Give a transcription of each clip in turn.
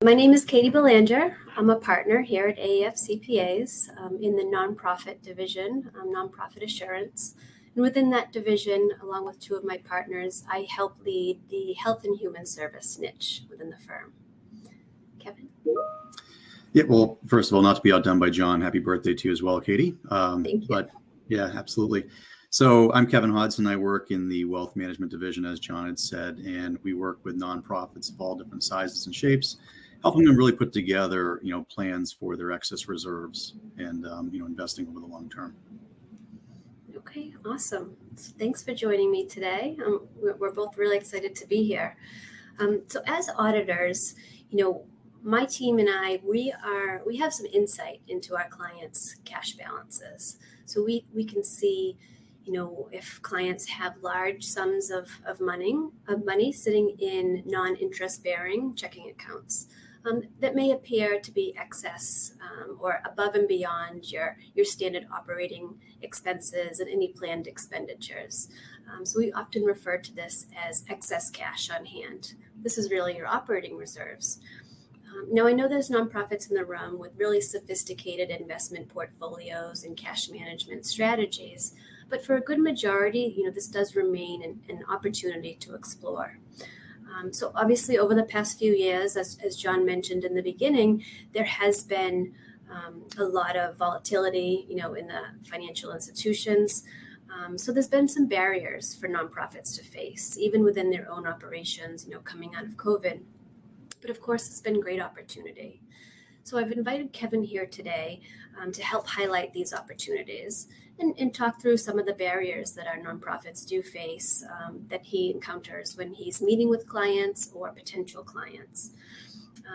My name is Katie Belanger. I'm a partner here at AAFCPAs in the nonprofit division, nonprofit assurance. And within that division, along with two of my partners, I help lead the health and human service niche within the firm. Kevin? Yeah, well, first of all, not to be outdone by John, happy birthday to you as well, Katie. Thank you. But yeah, absolutely. So I'm Kevin Hodson. I work in the wealth management division, as John had said, and we work with nonprofits of all different sizes and shapes, helping them really put together, plans for their excess reserves and, investing over the long term. Okay, awesome. So thanks for joining me today. We're both really excited to be here. So as auditors, my team and I, we have some insight into our clients' cash balances. So we can see, if clients have large sums of money sitting in non-interest bearing checking accounts that may appear to be excess or above and beyond your standard operating expenses and any planned expenditures. So we often refer to this as excess cash on hand. This is really your operating reserves. Now, I know there's nonprofits in the room with really sophisticated investment portfolios and cash management strategies, but for a good majority, this does remain an opportunity to explore. So obviously, over the past few years, as John mentioned in the beginning, there has been a lot of volatility, in the financial institutions. So there's been some barriers for nonprofits to face, even within their own operations, coming out of COVID. But of course, it's been a great opportunity. So I've invited Kevin here today to help highlight these opportunities and talk through some of the barriers that our nonprofits do face that he encounters when he's meeting with clients or potential clients.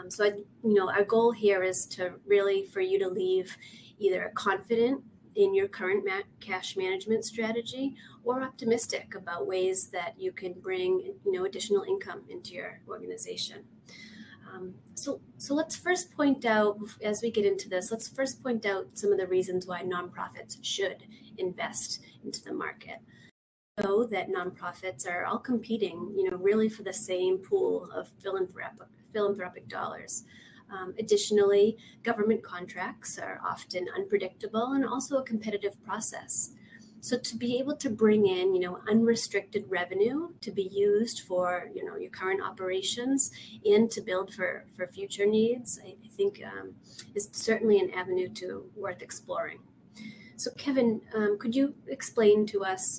So our goal here is to really for you to leave either confident in your current cash management strategy or optimistic about ways that you can bring additional income into your organization. So let's first point out, as we get into this, some of the reasons why nonprofits should invest into the market. Know that nonprofits are all competing, really for the same pool of philanthropic dollars. Additionally, government contracts are often unpredictable and also a competitive process. So to be able to bring in, unrestricted revenue to be used for, your current operations and to build for future needs, I think is certainly an avenue worth exploring. So Kevin, could you explain to us,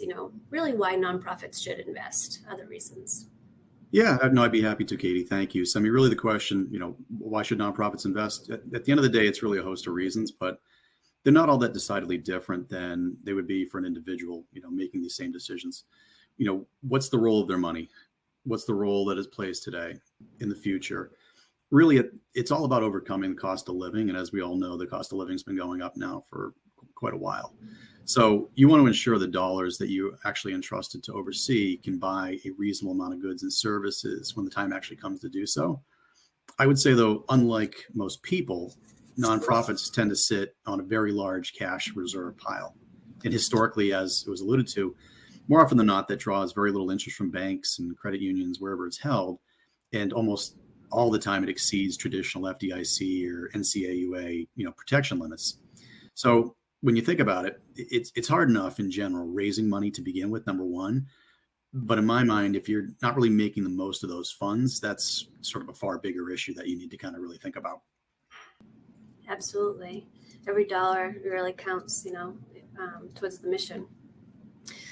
really why nonprofits should invest, other reasons? Yeah, no, I'd be happy to, Katie. Thank you. So, really the question, why should nonprofits invest? At the end of the day, it's really a host of reasons, but they're not all that decidedly different than they would be for an individual, making these same decisions. What's the role of their money? What's the role that it plays today, in the future? Really, it's all about overcoming the cost of living. And as we all know, the cost of living has been going up now for quite a while. So you want to ensure the dollars that you actually entrusted to oversee can buy a reasonable amount of goods and services when the time actually comes to do so. I would say, though, unlike most people, nonprofits tend to sit on a very large cash reserve pile. And historically, as it was alluded to, more often than not, that draws very little interest from banks and credit unions, wherever it's held. And almost all the time, it exceeds traditional FDIC or NCAUA, protection limits. So when you think about it, it's hard enough in general raising money to begin with, number one. But in my mind, if you're not really making the most of those funds, that's sort of a far bigger issue that you need to kind of really think about. Absolutely. Every dollar really counts, towards the mission.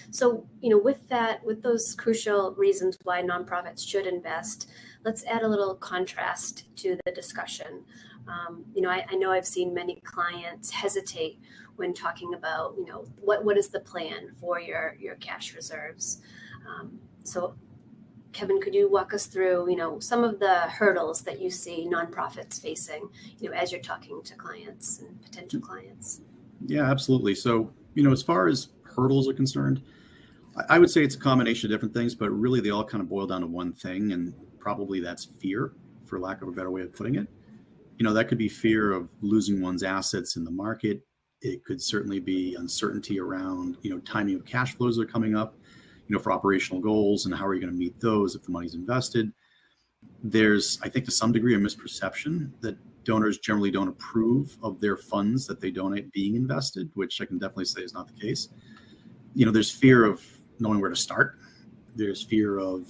So, with those crucial reasons why nonprofits should invest, let's add a little contrast to the discussion. I know I've seen many clients hesitate when talking about, what is the plan for your cash reserves? So Kevin, could you walk us through, some of the hurdles that you see nonprofits facing, as you're talking to clients and potential clients? Yeah, absolutely. So, as far as hurdles are concerned, I would say it's a combination of different things, but really they all kind of boil down to one thing, and probably that's fear, for lack of a better way of putting it. That could be fear of losing one's assets in the market. It could certainly be uncertainty around, timing of cash flows that are coming up, for operational goals and how are you going to meet those if the money's invested. There's, I think, to some degree, a misperception that donors generally don't approve of their funds that they donate being invested, which I can definitely say is not the case. There's fear of knowing where to start. There's fear of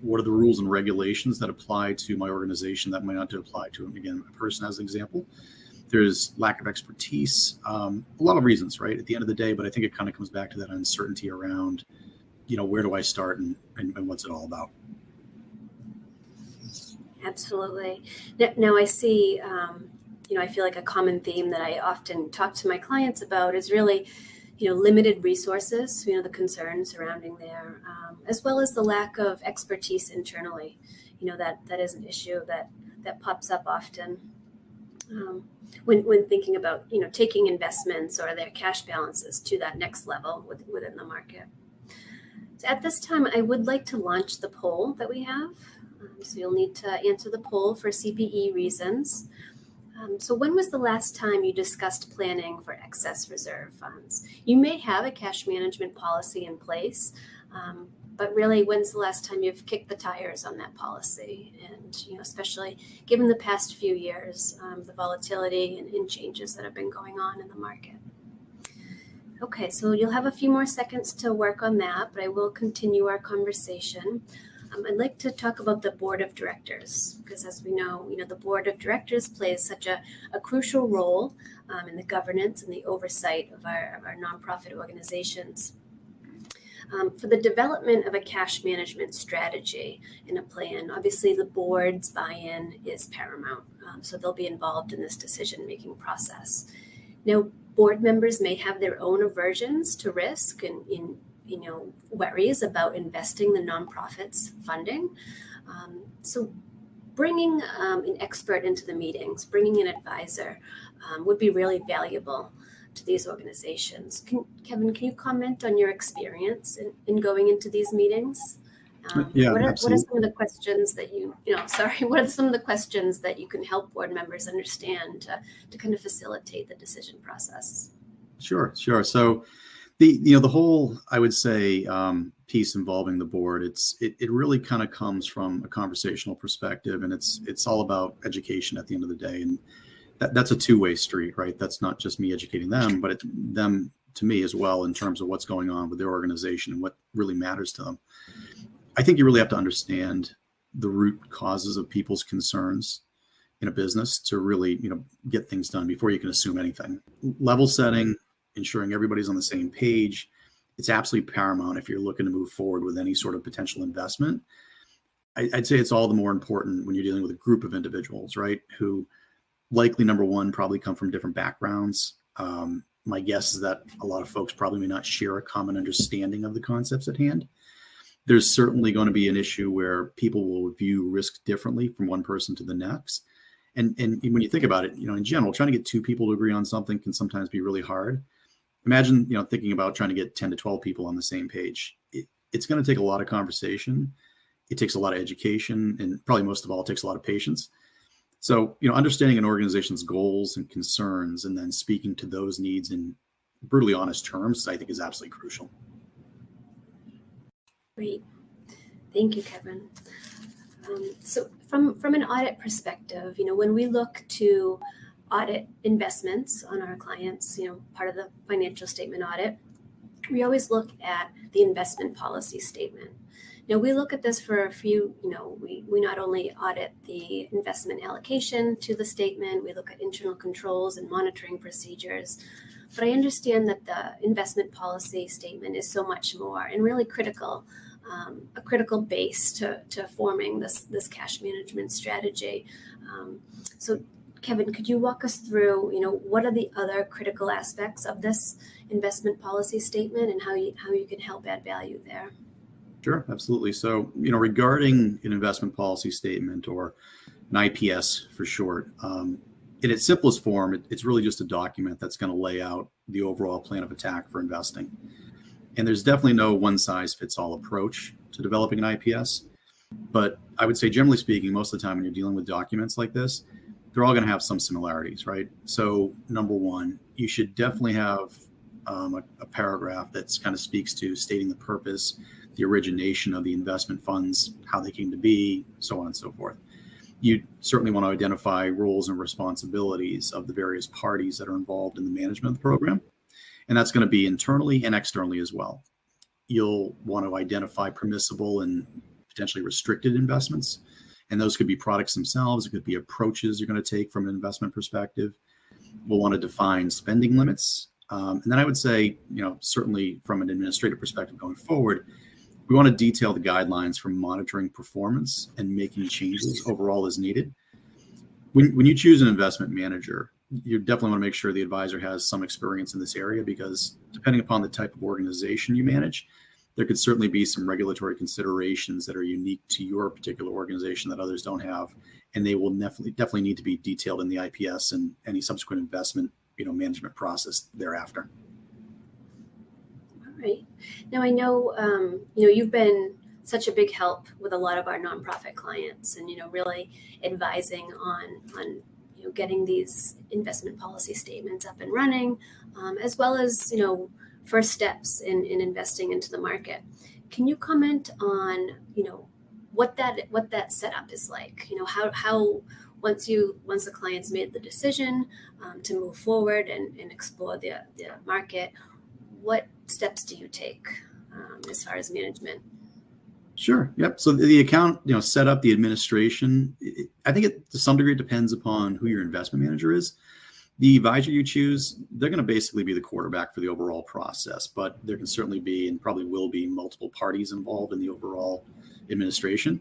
what are the rules and regulations that apply to my organization that might not apply to, again, a person as an example. There's lack of expertise, a lot of reasons, right, at the end of the day. But I think it kind of comes back to that uncertainty around, where do I start and what's it all about? Absolutely. Now I see, I feel like a common theme that I often talk to my clients about is really, limited resources, the concerns surrounding there, as well as the lack of expertise internally. That is an issue that pops up often when thinking about, taking investments or their cash balances to that next level within the market. So at this time, I would like to launch the poll that we have. So you'll need to answer the poll for CPE reasons. So when was the last time you discussed planning for excess reserve funds? You may have a cash management policy in place, but really, when's the last time you've kicked the tires on that policy? And especially given the past few years, the volatility and changes that have been going on in the market. Okay, so you'll have a few more seconds to work on that, but I will continue our conversation. I'd like to talk about the board of directors, because as we know, the board of directors plays such a crucial role in the governance and the oversight of our nonprofit organizations. For the development of a cash management strategy and a plan, obviously the board's buy-in is paramount, so they'll be involved in this decision-making process. Now, board members may have their own aversions to risk and worries about investing the nonprofit's funding. So bringing an expert into the meetings, bringing an advisor would be really valuable to these organizations. Kevin, can you comment on your experience in going into these meetings? Yeah, what are absolutely. some of the questions that what are some of the questions that you can help board members understand to kind of facilitate the decision process? Sure. So the whole, I would say, piece involving the board, it really kind of comes from a conversational perspective, and it's all about education at the end of the day. And that's a two-way street, right? That's not just me educating them, but them to me as well in terms of what's going on with their organization and what really matters to them. I think you really have to understand the root causes of people's concerns in a business to really, get things done before you can assume anything. Level setting, ensuring everybody's on the same page, it's absolutely paramount if you're looking to move forward with any sort of potential investment. I'd say it's all the more important when you're dealing with a group of individuals, right, who likely, number one, probably come from different backgrounds. My guess is that a lot of folks probably may not share a common understanding of the concepts at hand. There's certainly going to be an issue where people will view risk differently from one person to the next. And when you think about it, in general, trying to get two people to agree on something can sometimes be really hard. Imagine, thinking about trying to get 10 to 12 people on the same page. It's going to take a lot of conversation. It takes a lot of education, and probably most of all, it takes a lot of patience. So, understanding an organization's goals and concerns and then speaking to those needs in brutally honest terms, I think is absolutely crucial. Great. Thank you, Kevin. So from an audit perspective, when we look to audit investments on our clients, part of the financial statement audit, we always look at the investment policy statement. Now, we look at this for a few, we not only audit the investment allocation to the statement, we look at internal controls and monitoring procedures, but I understand that the investment policy statement is so much more and really critical, a critical base to forming this cash management strategy. So Kevin, could you walk us through, what are the other critical aspects of this investment policy statement and how you can help add value there? Sure, absolutely. So, regarding an investment policy statement, or an IPS for short, in its simplest form, it's really just a document that's going to lay out the overall plan of attack for investing. And there's definitely no one-size-fits-all approach to developing an IPS. But I would say, generally speaking, most of the time when you're dealing with documents like this, they're all going to have some similarities, right? So, number one, you should definitely have a paragraph that's kind of speaks to stating the purpose, the origination of the investment funds, how they came to be, so on and so forth. You certainly want to identify roles and responsibilities of the various parties that are involved in the management of the program. And that's going to be internally and externally as well. You'll want to identify permissible and potentially restricted investments. And those could be products themselves. It could be approaches you're going to take from an investment perspective. We'll want to define spending limits. And then I would say, certainly from an administrative perspective going forward, we want to detail the guidelines for monitoring performance and making changes overall as needed. When you choose an investment manager, you definitely want to make sure the advisor has some experience in this area, because depending upon the type of organization you manage, there could certainly be some regulatory considerations that are unique to your particular organization that others don't have, and they will definitely need to be detailed in the IPS and any subsequent investment management process thereafter. All right. Now I know you've been such a big help with a lot of our nonprofit clients, and really advising on getting these investment policy statements up and running, as well as first steps in investing into the market. Can you comment on what that setup is like? How once the client's made the decision to move forward and explore the market, what steps do you take as far as management? Sure. Yep. So the account, setup, the administration, I think it to some degree depends upon who your investment manager is. The advisor you choose, they're going to basically be the quarterback for the overall process, but there can certainly be and probably will be multiple parties involved in the overall administration.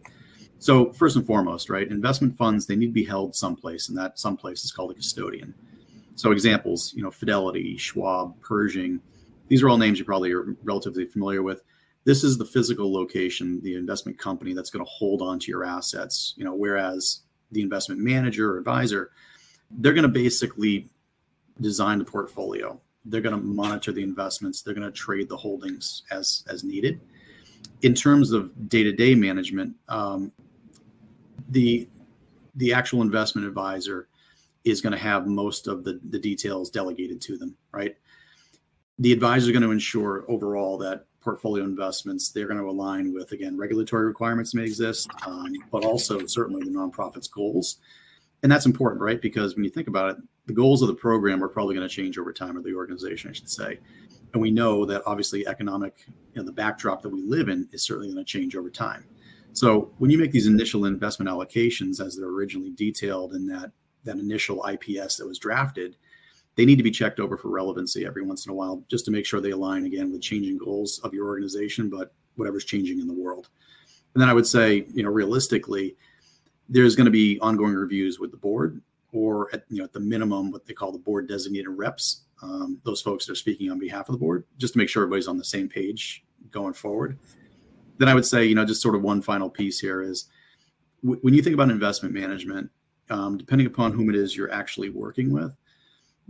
So first and foremost, right, investment funds, they need to be held someplace, and that someplace is called a custodian. So examples, Fidelity, Schwab, Pershing, these are all names you probably are relatively familiar with. This is the physical location, the investment company that's going to hold on to your assets, whereas the investment manager or advisor, they're going to basically design the portfolio. They're going to monitor the investments. They're going to trade the holdings as needed. In terms of day-to-day management, the actual investment advisor is going to have most of the details delegated to them, right? The advisor is going to ensure overall that portfolio investments, they're going to align with, again, regulatory requirements may exist, but also certainly the nonprofit's goals. And that's important, right? Because when you think about it, the goals of the program are probably going to change over time, or the organization, I should say. And we know that obviously economic, the backdrop that we live in is certainly going to change over time. So when you make these initial investment allocations as they're originally detailed in that initial IPS that was drafted, they need to be checked over for relevancy every once in a while, just to make sure they align again with changing goals of your organization, but whatever's changing in the world. And then I would say, realistically, there's going to be ongoing reviews with the board, or at the minimum, what they call the board designated reps. Those folks that are speaking on behalf of the board, just to make sure everybody's on the same page going forward. Then I would say, just sort of one final piece here is when you think about investment management, depending upon whom it is you're actually working with,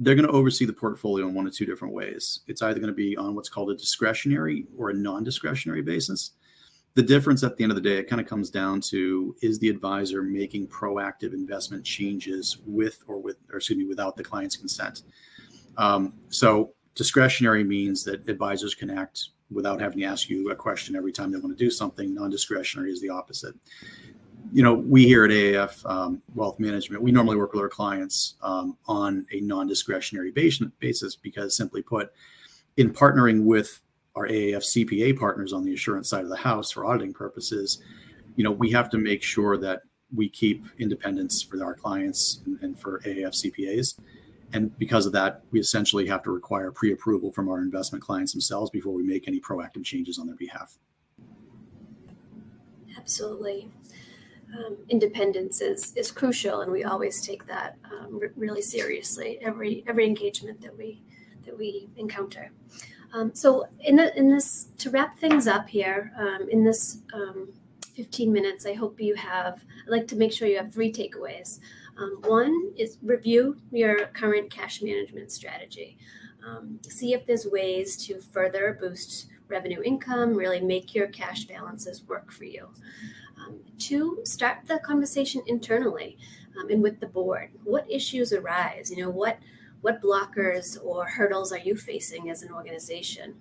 they're going to oversee the portfolio in one of two different ways. It's either going to be on what's called a discretionary or a non-discretionary basis. The difference at the end of the day, it kind of comes down to, is the advisor making proactive investment changes without the client's consent? So discretionary means that advisors can act without having to ask you a question every time they want to do something. Non-discretionary is the opposite. We here at AAF Wealth Management, we normally work with our clients on a non-discretionary basis because, simply put, in partnering with our AAFCPA partners on the assurance side of the house for auditing purposes, we have to make sure that we keep independence for our clients and for AAFCPAs. And because of that, we essentially have to require pre-approval from our investment clients themselves before we make any proactive changes on their behalf. Absolutely. Independence is crucial, and we always take that really seriously. Every engagement that we encounter. So in this, to wrap things up here, in this 15 minutes, I hope I'd like to make sure you have 3 takeaways. One is review your current cash management strategy. See if there's ways to further boost revenue income, really make your cash balances work for you. 2, start the conversation internally and with the board. What issues arise? What blockers or hurdles are you facing as an organization?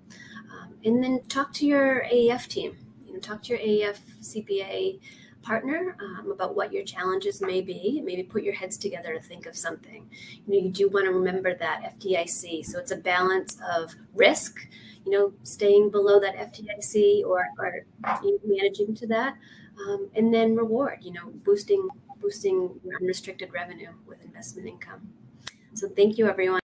And then talk to your AAF team. talk to your AAFCPA partner about what your challenges may be. Maybe put your heads together to think of something. You do want to remember that FDIC. So it's a balance of risk, staying below that FDIC or managing to that, and then reward, boosting your unrestricted revenue with investment income. So thank you, everyone.